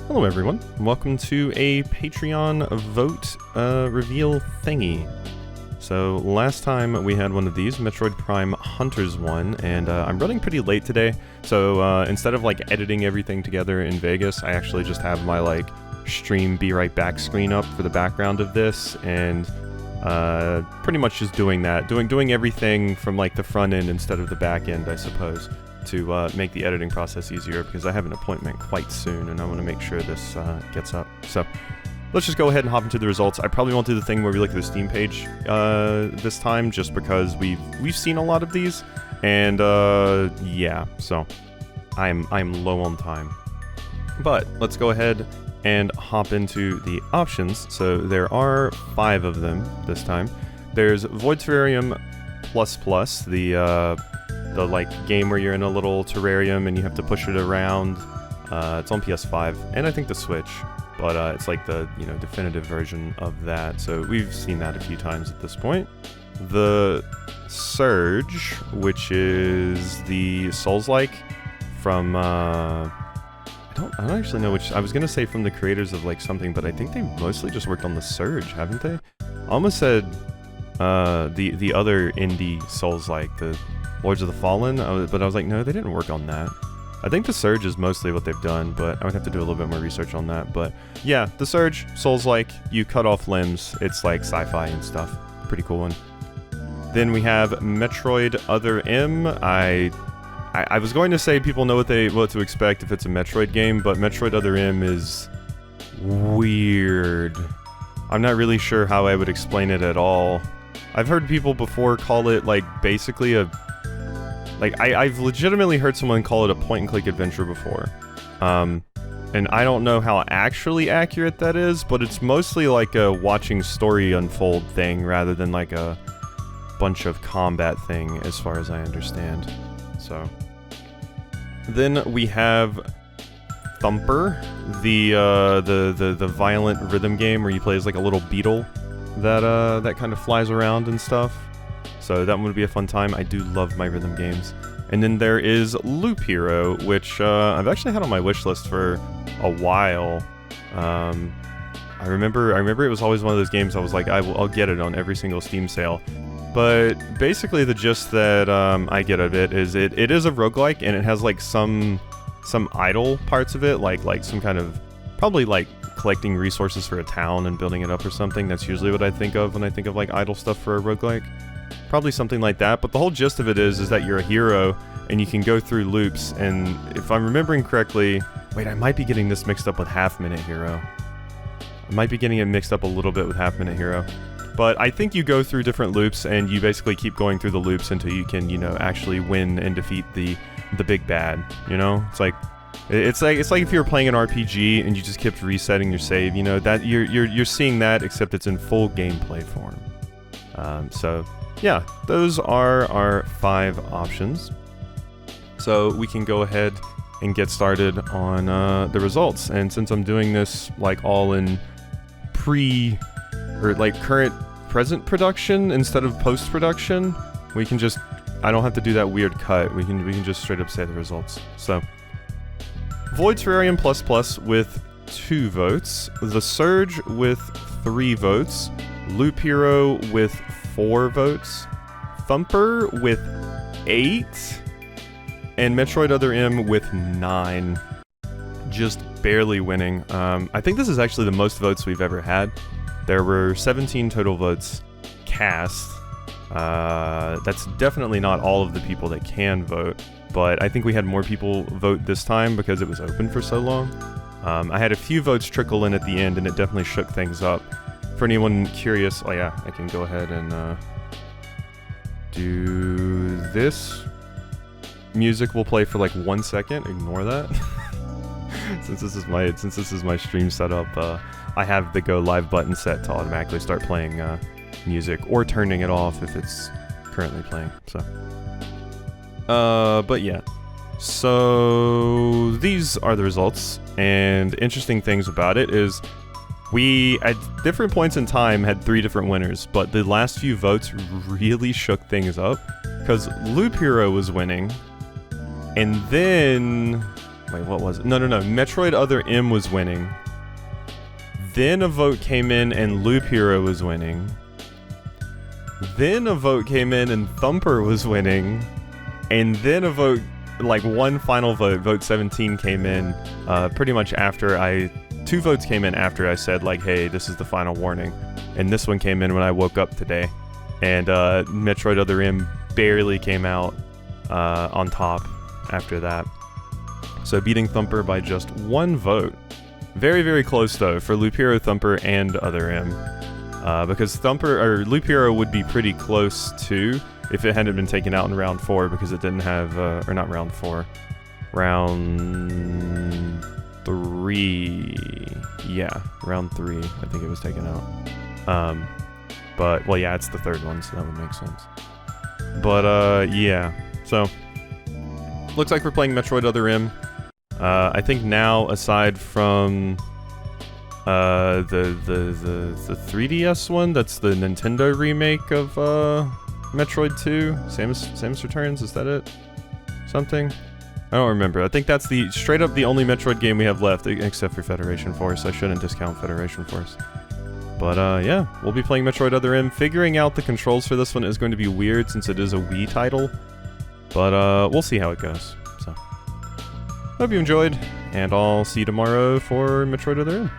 Hello everyone, welcome to a Patreon vote reveal thingy. So last time we had one of these, Metroid Prime Hunters won, and I'm running pretty late today, so instead of like editing everything together in Vegas, I actually just have my like stream be right back screen up for the background of this, and pretty much just doing that, doing everything from like the front end instead of the back end, I suppose, to make the editing process easier, because I have an appointment quite soon and I want to make sure this gets up. So let's just go ahead and hop into the results. I probably won't do the thing where we look at the Steam page this time, just because we've seen a lot of these, and yeah, so I'm low on time. But let's go ahead and hop into the options. So there are 5 of them this time. There's Void Terrarium Plus Plus, the like game where you're in a little terrarium and you have to push it around. It's on PS5 and I think the Switch, but it's like the definitive version of that. So we've seen that a few times at this point. The Surge, which is the Souls-like from I don't actually know which. I was gonna say from the creators of like something, but I think they mostly just worked on the Surge, haven't they? I almost said the other indie Souls-like, the Lords of the Fallen, but I was like, no, they didn't work on that. I think the Surge is mostly what they've done, but I would have to do a little bit more research on that. But yeah, the Surge, Souls-like, you cut off limbs, it's like sci-fi and stuff. Pretty cool one. Then we have Metroid Other M. I was going to say people know what to expect if it's a Metroid game, but Metroid Other M is weird. I'm not really sure how I would explain it at all. I've heard people before call it like basically a I've legitimately heard someone call it a point-and-click adventure before. And I don't know how actually accurate that is, but it's mostly like a watching story unfold thing rather than like a bunch of combat thing, as far as I understand. So then we have Thumper, the violent rhythm game where you play as like a little beetle that kind of flies around and stuff. So that one would be a fun time. I do love my rhythm games. And then there is Loop Hero, which I've actually had on my wish list for a while. I remember it was always one of those games I was like, I'll get it on every single Steam sale. But basically the gist that I get of it is it is a roguelike, and it has like some idle parts of it, like some kind of, probably like collecting resources for a town and building it up or something. That's usually what I think of when I think of like idle stuff for a roguelike. Probably something like that, but the whole gist of it is that you're a hero and you can go through loops, and if I'm remembering correctly, wait, I might be getting this mixed up with Half Minute Hero. I might be getting it mixed up a little bit with Half Minute Hero. But I think you go through different loops and you basically keep going through the loops until you can, actually win and defeat the big bad, It's like if you were playing an RPG and you just kept resetting your save, that you're seeing that, except it's in full gameplay form. So yeah, those are our 5 options. So we can go ahead and get started on the results. And since I'm doing this like all in current present production instead of post-production, we can just, I don't have to do that weird cut. We can just straight up say the results. So Void Terrarium Plus Plus with 2 votes, The Surge with 3 votes, Loop Hero with 4 votes, Thumper with 8, and Metroid Other M with 9. Just barely winning. I think this is actually the most votes we've ever had. There were 17 total votes cast. That's definitely not all of the people that can vote, but I think we had more people vote this time because it was open for so long. I had a few votes trickle in at the end, and it definitely shook things up. For anyone curious, oh yeah, I can go ahead and do this. Music will play for like 1 second. Ignore that. Since this is my stream setup, I have the go live button set to automatically start playing music, or turning it off if it's currently playing. So, but yeah. So these are the results, and interesting things about it is we, at different points in time, had 3 different winners, but the last few votes really shook things up, because Loop Hero was winning, and then Wait, what was it? No. Metroid Other M was winning. Then a vote came in and Loop Hero was winning. Then a vote came in and Thumper was winning. And then a vote, like one final vote, vote 17 came in pretty much after two votes came in after I said like, hey, this is the final warning. And this one came in when I woke up today. And Metroid Other M barely came out on top after that. So beating Thumper by just one vote. Very, very close though for Loop Hero, Thumper, and Other M. Because Loop Hero would be pretty close too if it hadn't been taken out in round 4 because it didn't have, or not round 4, round 3. Yeah, round 3. I think it was taken out. But, well, yeah, it's the third one, so that would make sense. But, yeah. So, looks like we're playing Metroid Other M. I think now, aside from the 3DS one, that's the Nintendo remake of Metroid 2, Samus Returns, is that it? Something? I don't remember. I think that's straight up the only Metroid game we have left, except for Federation Force. I shouldn't discount Federation Force. But yeah, we'll be playing Metroid Other M. Figuring out the controls for this one is going to be weird since it is a Wii title. But we'll see how it goes. So, hope you enjoyed, and I'll see you tomorrow for Metroid Other M.